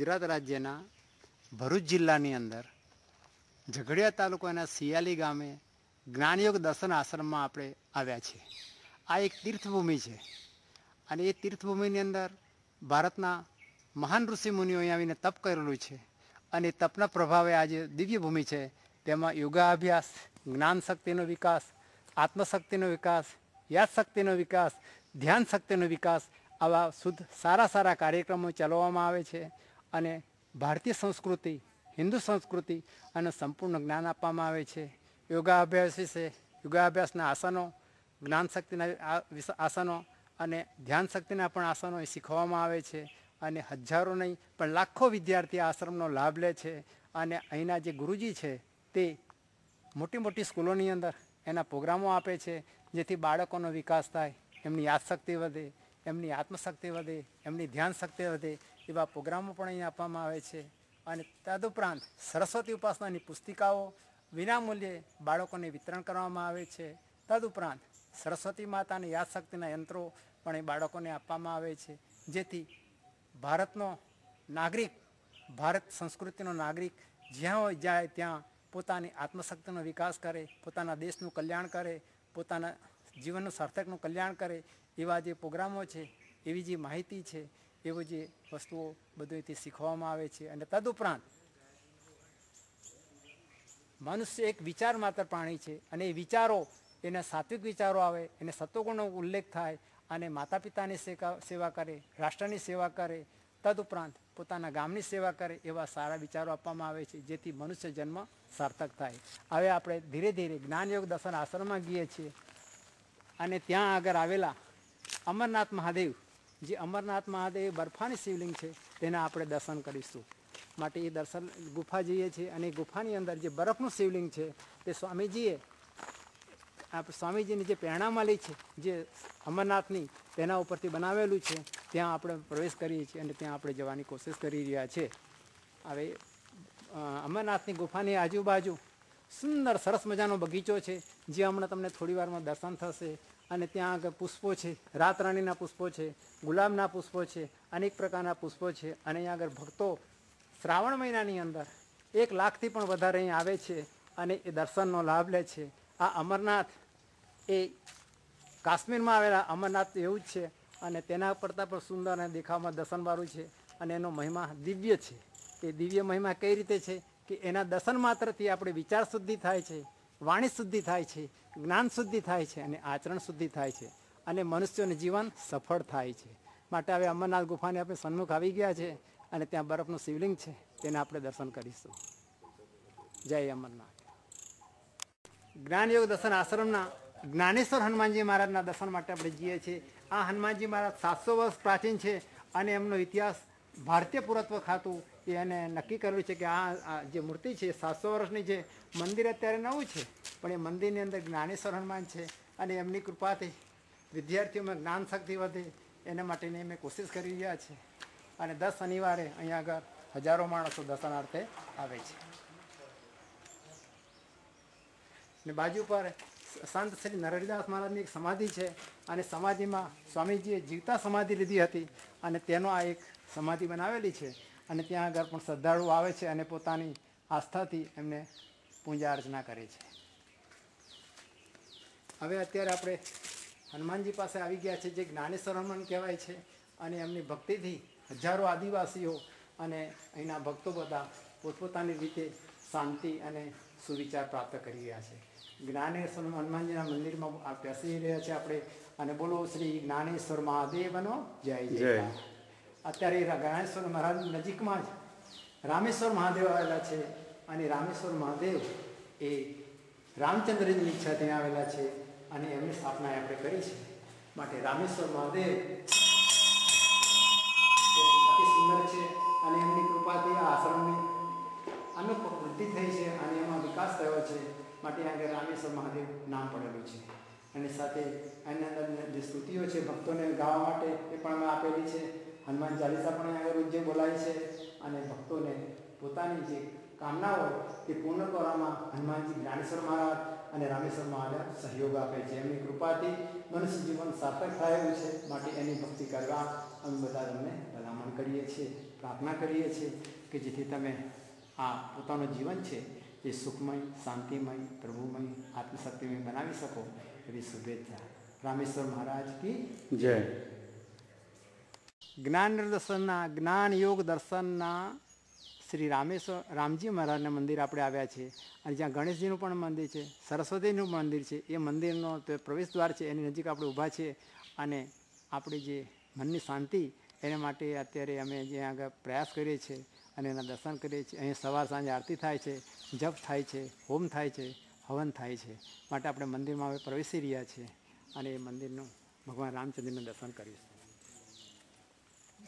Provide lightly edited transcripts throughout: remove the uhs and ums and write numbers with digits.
ગુજરાત રાજ્યના ભરૂચ જિલ્લાની અંદર ઝઘડિયા તાલુકાના સિયાલી ગામે જ્ઞાનયોગ દર્શન આશ્રમમાં આપણે આવ્યા છીએ. આ એક તીર્થભૂમિ છે અને એ તીર્થભૂમિની અંદર ભારતના મહાન ઋષિમુનિઓ અહીં આવીને તપ કરેલું છે અને તપના પ્રભાવે આજે દિવ્ય ભૂમિ છે. તેમાં યોગાભ્યાસ, જ્ઞાન શક્તિનો વિકાસ, આત્મશક્તિનો વિકાસ, યાદશક્તિનો વિકાસ, ધ્યાન શક્તિનો વિકાસ, આવા શુદ્ધ સારા કાર્યક્રમો ચલાવવામાં આવે છે અને ભારતીય સંસ્કૃતિ, હિન્દુ સંસ્કૃતિ અને સંપૂર્ણ જ્ઞાન આપવામાં આવે છે. યોગાભ્યાસ વિશે યોગાભ્યાસના આસનો, જ્ઞાન શક્તિના આસનો અને ધ્યાન શક્તિના પણ આસનો શીખવવામાં આવે છે અને હજારો નહીં પણ લાખો વિદ્યાર્થી આશ્રમનો લાભ લે છે. અને અહીંના જે ગુરુજી છે તે મોટી સ્કૂલોની અંદર એના પ્રોગ્રામો આપે છે જેથી બાળકોનો વિકાસ થાય, એમની યાદશક્તિ વધે, એમની આત્મશક્તિ વધે, એમની ધ્યાન શક્તિ વધે, એવા પ્રોગ્રામો પણ અહીં આપવામાં આવે છે. અને તદુપરાંત સરસ્વતી ઉપાસનાની પુસ્તિકાઓ વિનામૂલ્યે બાળકોને વિતરણ કરવામાં આવે છે. તદુપરાંત સરસ્વતી માતાની યાદશક્તિના યંત્રો પણ એ બાળકોને આપવામાં આવે છે જેથી ભારતનો નાગરિક, ભારત સંસ્કૃતિનો નાગરિક જ્યાં જાય ત્યાં પોતાની આત્મશક્તિનો વિકાસ કરે, પોતાના દેશનું કલ્યાણ કરે, પોતાના જીવનનું સાર્થકનું કલ્યાણ કરે, એવા જે પ્રોગ્રામો છે, એવી જે માહિતી છે, એવી જે વસ્તુઓ બધુંથી શીખવામાં આવે છે. અને તદુપરાંત મનુષ્ય એક વિચાર માત્ર પ્રાણી છે અને એ વિચારો, એના સાત્વિક વિચારો આવે, એને સત્વગુણનો ઉલ્લેખ થાય અને માતા પિતાની સેવા કરે, રાષ્ટ્રની સેવા કરે, તદુપરાંત પોતાના ગામની સેવા કરે, એવા સારા વિચારો આપવામાં આવે છે જેથી મનુષ્ય જન્મ સાર્થક થાય. હવે આપણે ધીરે ધીરે જ્ઞાનયોગ દર્શન આશ્રમમાં ગઈએ છીએ અને ત્યાં આગળ આવેલા અમરનાથ મહાદેવ, જે અમરનાથ મહાદેવ બરફાની શિવલિંગ છે, તેના આપણે દર્શન કરીશું. માટે એ દર્શન ગુફા જઈએ છીએ અને ગુફાની અંદર જે બરફનું શિવલિંગ છે તે સ્વામીજીની જે પ્રેરણામાં લી છે, જે અમરનાથની, તેના ઉપરથી બનાવેલું છે. ત્યાં આપણે પ્રવેશ કરીએ છીએ અને ત્યાં આપણે જવાની કોશિશ કરી રહ્યા છીએ. હવે અમરનાથની ગુફાની આજુબાજુ સુંદર સરસ મજાનો બગીચો છે, જે હમણાં તમને થોડી વારમાં દર્શન થશે. અને ત્યાં આગળ પુષ્પો છે, રાતરાણીના પુષ્પો છે, ગુલાબના પુષ્પો છે, અનેક પ્રકારના પુષ્પો છે. અને અહીંયા આગળ ભક્તો શ્રાવણ મહિનાની અંદર 1 લાખથી પણ વધારે અહીં આવે છે અને એ દર્શનનો લાભ લે છે. આ અમરનાથ એ કાશ્મીરમાં આવેલા અમરનાથ એવું જ છે અને તેના કરતાં પણ સુંદર અને દેખાવમાં દર્શનવાળું છે અને એનો મહિમા દિવ્ય છે. એ દિવ્ય મહિમા કઈ રીતે છે કે એના દર્શન માત્રથી આપણે વિચાર શુદ્ધિ થાય છે, વાણી શુદ્ધિ થાય છે, જ્ઞાન શુદ્ધિ થાય છે અને આચરણ શુદ્ધિ થાય છે અને મનુષ્યનું જીવન સફળ થાય છે. માટે હવે અમરનાથ ગુફાની આપણે સન્મુખ આવી ગયા છે અને ત્યાં બરફનું શિવલિંગ છે, તેને આપણે દર્શન કરીશું. જય અમરનાથ. જ્ઞાનયોગ દર્શન આશ્રમના જ્ઞાનેશ્વર હનુમાનજી મહારાજના દર્શન માટે આપણે જઈએ છીએ. આ હનુમાનજી મહારાજ 700 વર્ષ પ્રાચીન છે અને એમનો ઇતિહાસ ભારતીય પુરાતત્વ ખાતું એને નક્કી કરેલું છે કે આ જે મૂર્તિ છે 700 વર્ષની છે. મંદિર અત્યારે નવું છે પણ એ મંદિરની અંદર જ્ઞાનેશ્વર હનુમાન છે અને એમની કૃપાથી વિદ્યાર્થીઓમાં જ્ઞાન શક્તિ વધે એના માટેની અમે કોશિશ કરી રહ્યા છીએ. અને 10 શનિવારે અહીંયા આગળ હજારો માણસો દર્શનાર્થે આવે છે. ને બાજુ પર સંત શ્રી નરહરિદાસ મહારાજની એક સમાધિ છે અને સમાધિમાં સ્વામીજીએ જીવતા સમાધિ લીધી હતી અને તેનો આ એક સમાધિ બનાવેલી છે અને ત્યાં આગળ પણ શ્રદ્ધાળુઓ આવે છે અને પોતાની આસ્થાથી એમને પૂજા અર્ચના કરે છે. હવે અત્યારે આપણે હનુમાનજી પાસે આવી ગયા છે, જે જ્ઞાનેશ્વર હનુમાન કહેવાય છે અને એમની ભક્તિથી હજારો આદિવાસીઓ અને અહીંના ભક્તો બધા પોતપોતાની રીતે શાંતિ અને સુવિચાર પ્રાપ્ત કરી રહ્યા છે. જ્ઞાનેશ્વર હનુમાનજીના મંદિરમાં બેસી રહ્યા છે આપણે અને બોલો શ્રી જ્ઞાનેશ્વર મહાદેવનો જય જય. અત્યારે જ્ઞાનેશ્વર મહારાજ નજીકમાં જ રામેશ્વર મહાદેવ આવેલા છે અને રામેશ્વર મહાદેવ એ રામચંદ્રની ઈચ્છા ત્યાં આવેલા છે અને એમની સ્થાપના આપણે કરી છે. માટે રામેશ્વર મહાદેવ અતિ સુંદર છે અને એમની કૃપાથી આ આશ્રમની અનુપ વૃદ્ધિ થઈ છે અને એમાં વિકાસ થયો છે. માટે આગળ રામેશ્વર મહાદેવ નામ પડેલું છે. અને સાથે એની અંદર જે સ્તુતિઓ છે ભક્તોને ગાવા માટે એ પણ અમે આપેલી છે. હનુમાન ચાલીસા પણ આગળ રોજે બોલાય છે અને ભક્તોને પોતાની જે કામના હોય તે પૂર્ણ કરવામાં હનુમાનજી જ્ઞાનેશ્વર મહારાજ અને રામેશ્વર મહાદેવ સહયોગ આપે છે. એમની કૃપાથી મનુષ્ય જીવન સાર્થક થયેલું છે. માટે એની ભક્તિ કરવા અમે બધા તમને ભલામણ કરીએ છીએ, પ્રાર્થના કરીએ છીએ કે જેથી તમે આ પોતાનું જીવન છે એ સુખમય, શાંતિમય, પ્રભુમય, આત્મશક્તિમય બનાવી શકો એવી શુભેચ્છા. રામેશ્વર મહારાજ કી જય. જ્ઞાન દર્શનના, જ્ઞાન યોગ દર્શનના શ્રી રામજી મહારાજના મંદિર આપણે આવ્યા છીએ. અને જ્યાં ગણેશજીનું પણ મંદિર છે, સરસ્વતીનું મંદિર છે. એ મંદિરનો પ્રવેશ દ્વાર છે, એની નજીક આપણે ઊભા છીએ. અને આપણી જે મનની શાંતિ એના માટે અત્યારે અમે જ્યાં આગળ પ્રયાસ કરીએ છીએ અને એના દર્શન કરીએ છીએ. અહીં સવાર સાંજે આરતી થાય છે, જપ થાય છે, હોમ થાય છે, હવન થાય છે. માટે આપણે મંદિરમાં હવે પ્રવેશી રહ્યા છીએ અને એ મંદિરનું ભગવાન રામચંદ્રનું દર્શન કરીશું.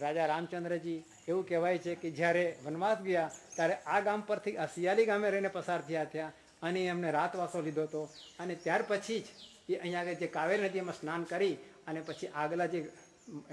રાજા રામચંદ્રજી એવું કહેવાય છે કે જ્યારે વનવાસ ગયા ત્યારે આ ગામ પરથી આ સિયાલી ગામે રહીને પસાર થયા અને એમને રાતવાસો લીધો હતો. અને ત્યાર પછી જ એ અહીંયા આગળ જે કાવેરી નદીમાં સ્નાન કરી અને પછી આગલા જે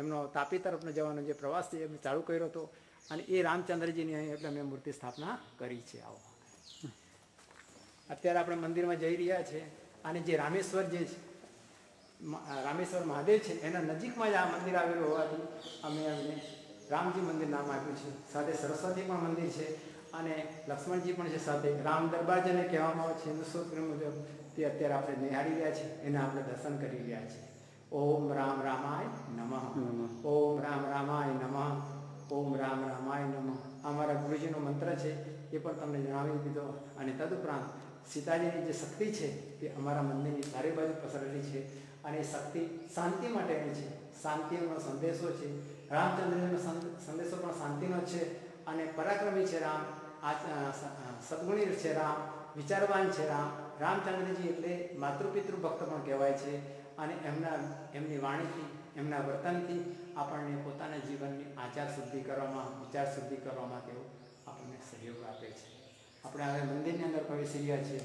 એમનો તાપી તરફનો જવાનો જે પ્રવાસ છે એમને ચાલુ કર્યો હતો. અને એ રામચંદ્રજીની અહીં એટલે મેં મૂર્તિ સ્થાપના કરી છે. આવો અત્યારે આપણે મંદિરમાં જઈ રહ્યા છે અને જે રામેશ્વર મહાદેવ છે એના નજીકમાં જ આ મંદિર આવેલું હોવાથી અમે એમને રામજી મંદિર નામ આપ્યું છે. સાથે સરસ્વતી પણ મંદિર છે અને લક્ષ્મણજી પણ છે. સાથે રામ દરબાર જેને કહેવામાં આવે છે હિન્દુ સૂત્ર મુજબ તે અત્યારે આપણે નિહાળી રહ્યા છીએ, એના આપણે દર્શન કરી રહ્યા છીએ. ઓમ રામ રામાય નમઃ. ઓમ રામ રામાય નમઃ. ઓમ રામ રામાય નમઃ. અમારા ગુરુજીનો મંત્ર છે એ પણ તમને જણાવી દીધો. અને તદુપરાંત સીતાજીની જે શક્તિ છે તે અમારા મંદિરની ચારે બાજુ પસરેલી છે અને એ શક્તિ શાંતિ માટેની છે. શાંતિનો સંદેશો છે. રામચંદ્રજીનો સંદેશો પણ શાંતિનો છે અને પરાક્રમી છે રામ, સદગુણી છે રામ, વિચારવાન છે રામ. રામચંદ્રજી એટલે માતૃપિતૃ ભક્ત પણ કહેવાય છે. અને એમની વાણીથી, એમના વર્તનથી આપણને પોતાના જીવનની આચાર શુદ્ધિ કરવામાં, વિચાર શુદ્ધિ કરવામાં તેઓ આપણને સહયોગ આપે છે. આપણે હવે મંદિરની અંદર પ્રવેશી રહ્યા છીએ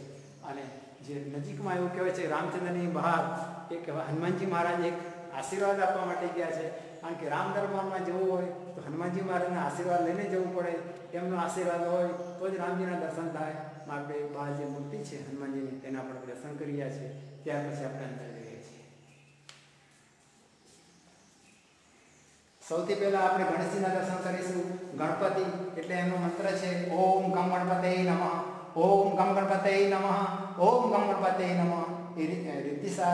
અને જે નજીકમાં એવું કહેવાય છે રામચંદ્રની બહાર એક હનુમાનજી મહારાજ એક આશીર્વાદ આપવા માટે ગયા છે. કારણ કે રામ દરબારમાં જવું હોય તો હનુમાનજી મહારાજના આશીર્વાદ લઈને જવું પડે. એમનો આશીર્વાદ હોય તો જ રામજીના દર્શન થાય. આપણે બહાર જે મૂર્તિ છે હનુમાનજીની તેના આપણે દર્શન કરી રહ્યા છીએ. ત્યાર પછી આપણે અંદર જઈએ છીએ. સૌથી પહેલા આપણે ગણેશજીના દર્શન કરીશું. ગણપતિ એટલે એમનો મંત્ર છે ઓમ ગમ ગણપતે નમઃ. ઓમ ગમ ગણપતે નમઃ. ઓમ ગમ ગણપતે નમઃ. એ રિદ્ધિસા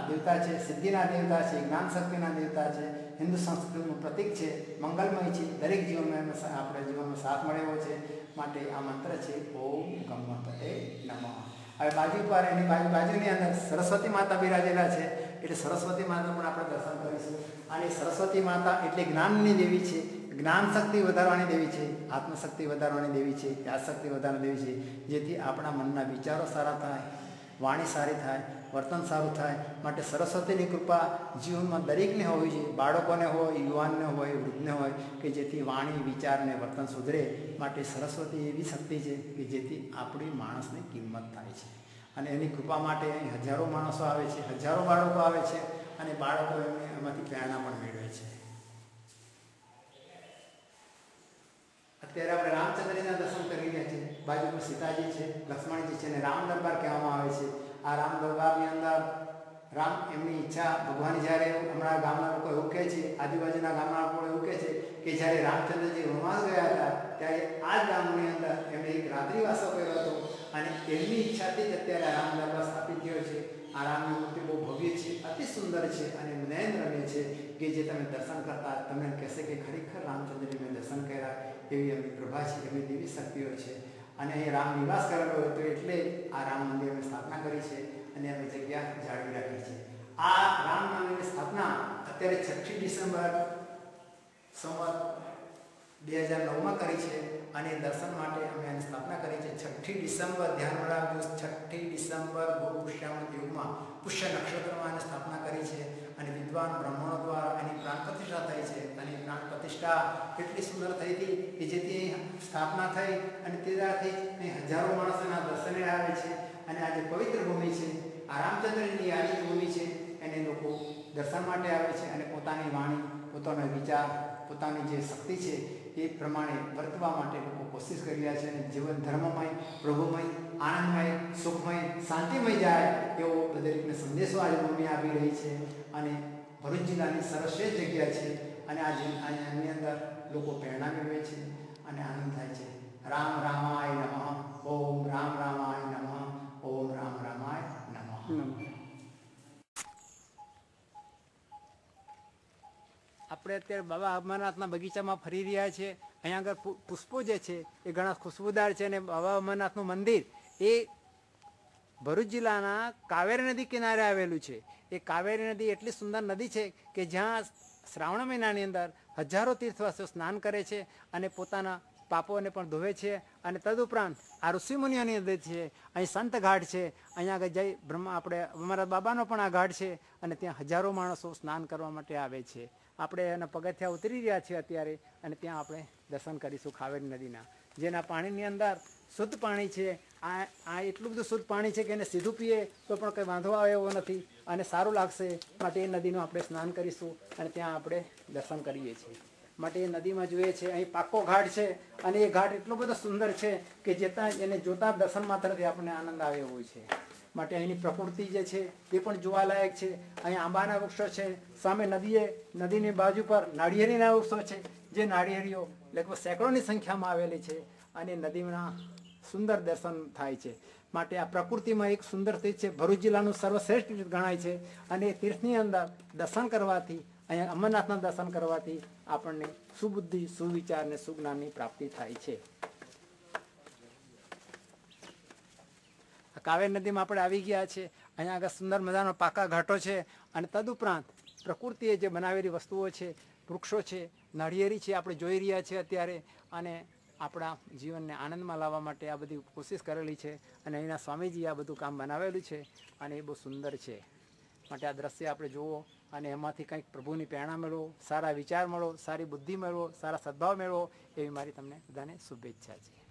દેવતા છે, સિદ્ધિના દેવતા છે, જ્ઞાન શક્તિના દેવતા છે, હિન્દુ સંસ્કૃતિનું પ્રતીક છે, મંગલમય છે. દરેક જીવનમાં આપણે જીવનનો સાથ મળેલો છે. માટે આ મંત્ર છે ઓમ ગમ ગણપતે નમઃ. હવે બાજુ પર એની બાજુની અંદર સરસ્વતી માતા બિરાજેલા છે એટલે સરસ્વતી માતા પણ આપણે દર્શન કરીશું. અને સરસ્વતી માતા એટલે જ્ઞાનની દેવી છે, જ્ઞાન શક્તિ વધારવાની દેવી છે, આત્મશક્તિ વધારવાની દેવી છે, યાદશક્તિ વધારવાની દેવી છે. જેથી આપણા મનના વિચારો સારા થાય, વાણી સારી થાય, વર્તન સારું થાય. માટે સરસ્વતીની કૃપા જીવનમાં દરેકને હોવી જોઈએ. બાળકોને હોય, યુવાનને હોય, વૃદ્ધને હોય, કે જેથી વાણી, વિચાર અને વર્તન સુધરે. માટે સરસ્વતી એવી શક્તિ છે કે જેથી આપણી માણસની કિંમત થાય છે. અને એની કૃપા માટે અહીં હજારો માણસો આવે છે, હજારો બાળકો આવે છે અને બાળકો એમાંથી પ્રેરણા પણ મેળવે છે. અત્યારે આપણે રામચંદ્રના દર્શન કરી રહ્યા છીએ. બાજુમાં સીતાજી છે, લક્ષ્મણજી છે અને રામ દરબાર કહેવામાં આવે છે. આ રામ દરબારની અંદર રામ એમની ઈચ્છા ભગવાન જ્યારે હમણાં ગામના લોકો એવું કહે છે, આજુબાજુના ગામના લોકો એવું કહે છે કે જ્યારે રામચંદ્રજી વનવાસ ગયા હતા ત્યારે આ જ ગામની અંદર એમણે એક રાત્રિવાસો કર્યો હતો અને એમની ઈચ્છાથી જ અત્યારે રામ દરબાર સ્થાપિત થયો છે. આ રામની મૂર્તિ બહુ ભવ્ય છે, અતિ સુંદર છે અને નયનરમ્ય છે કે જે તમે દર્શન કરતા તમને કહેશે કે ખરેખર રામચંદ્રજી મેં દર્શન કર્યા એવી એમની પ્રભા છે, એમની દેવી શક્તિઓ છે. અને અહીં રામ નિવાસ કરેલો હતો એટલે આ રામ મંદિરની સ્થાપના કરી છે અને એમની જગ્યા જાળવી રાખી છે. આ રામ મંદિરની સ્થાપના અત્યારે 6 ડિસેમ્બર સંવત 2009માં કરી છે અને દર્શન માટે અમે એની સ્થાપના કરી છે. 6 ડિસેમ્બર ધ્યાનમાં રાખજો, 6 ડિસેમ્બર ગુરુ પુષ્યામૃત યુગમાં પુષ્ય નક્ષત્રમાં એની સ્થાપના કરી છે અને વિદ્વાન બ્રાહ્મણો દ્વારા એની પ્રાણ પ્રતિષ્ઠા થઈ છે. અને પ્રાણ પ્રતિષ્ઠા એટલી સુંદર થઈ હતી કે જેથી સ્થાપના થઈ અને તે દાથી અહીં હજારો માણસોના દર્શને આવે છે. અને આ જે પવિત્ર ભૂમિ છે, આ રામચંદ્રની યાદની ભૂમિ છે, એને લોકો દર્શન માટે આવે છે અને પોતાની વાણી, પોતાનો વિચાર, પોતાની જે શક્તિ છે એ પ્રમાણે વર્તવા માટે લોકો કોશિશ કરી રહ્યા છે અને જીવન ધર્મમય, પ્રભુમય, આનંદમય, સુખમય, શાંતિમય જાય એવો દરેકને સંદેશો આજે ભૂમિ આપી રહી છે. અને ભરૂચ જિલ્લાની સર્વશ્રેષ્ઠ જગ્યા છે અને આની અંદર લોકો પ્રેરણા મેળવે છે અને આનંદ થાય છે. રામ રામાય નમઃ, ઓમ રામ રામાય નમઃ, ઓમ રામ રામાય નમઃ. આપણે અત્યારે બાબા અમરનાથના બગીચામાં ફરી રહ્યા છીએ. અહીંયા આગળ પુષ્પો જે છે એ ઘણા ખુશ્બુદાર છે અને બાબા અમરનાથનું મંદિર એ ભરૂચ જિલ્લાના કાવેરી નદી કિનારે આવેલું છે. એ કાવેરી નદી એટલી સુંદર નદી છે કે જ્યાં શ્રાવણ મહિનાની અંદર હજારો તીર્થવાસીઓ સ્નાન કરે છે અને પોતાના પાપોને પણ ધોવે છે. અને તદુપરાંત આ ઋષિમુનિઓની નદી છે, અહીં સંત ઘાટ છે, અહીંયા આગળ જય બ્રહ્મા આપણે અમારા બાબાનો પણ આ ઘાટ છે અને ત્યાં હજારો માણસો સ્નાન કરવા માટે આવે છે. આપણે એના પગથિયા ઉતરી રહ્યા છીએ અત્યારે અને ત્યાં આપણે દર્શન કરીશું કાવેરી નદીના, જેના પાણીની અંદર શુદ્ધ પાણી છે. આ એટલું બધું શુદ્ધ પાણી છે કે એને સીધું પીએ તો પણ કંઈ વાંધો આવે એવો નથી અને સારું લાગશે. માટે એ નદીનું આપણે સ્નાન કરીશું અને ત્યાં આપણે દર્શન કરીએ છીએ. માટે એ નદીમાં જોઈએ છે અહીં પાક્કો ઘાટ છે અને એ ઘાટ એટલો બધો સુંદર છે કે એને જોતા દર્શન માત્રથી આપણને આનંદ આવે એવું છે. માટે અહીંની પ્રકૃતિ જે છે એ પણ જોવાલાયક છે. અહીં આંબાના વૃક્ષો છે, સામે નદીની બાજુ પર નાળિયેરીના વૃક્ષો છે, જે નાળિયેરીઓ લગભગ સેંકડોની સંખ્યામાં આવેલી છે અને નદીના સુંદર દર્શન થાય છે. માટે આ પ્રકૃતિમાં એક સુંદર તીર્થ છે. ભરૂચ જિલ્લાનું સર્વશ્રેષ્ઠ તીર્થ ગણાય છે અને એ તીર્થની અંદર દર્શન કરવાથી, અહીંયા અમરનાથના દર્શન કરવાથી આપણને સુબુદ્ધિ, સુવિચાર અને સુજ્ઞાનની પ્રાપ્તિ થાય છે. કાવેરી નદીમાં આપણે આવી ગયા છે. અહીંયા આગળ સુંદર મજાનો પાકા ઘાટો છે અને તદુપરાંત પ્રકૃતિએ જે બનાવેલી વસ્તુઓ છે, વૃક્ષો છે, નાળિયેરી છે, આપણે જોઈ રહ્યા છીએ અત્યારે. અને આપણા જીવનને આનંદમાં લાવવા માટે આ બધી કોશિશ કરેલી છે અને અહીંના સ્વામીજીએ આ બધું કામ બનાવેલું છે અને એ બહુ સુંદર છે. માટે આ દ્રશ્ય આપણે જુઓ અને એમાંથી કંઈક પ્રભુની પ્રેરણા મેળવો, સારા વિચાર મળો, સારી બુદ્ધિ મેળવો, સારા સદભાવ મેળવો એવી મારી તમને બધાને શુભેચ્છા છે.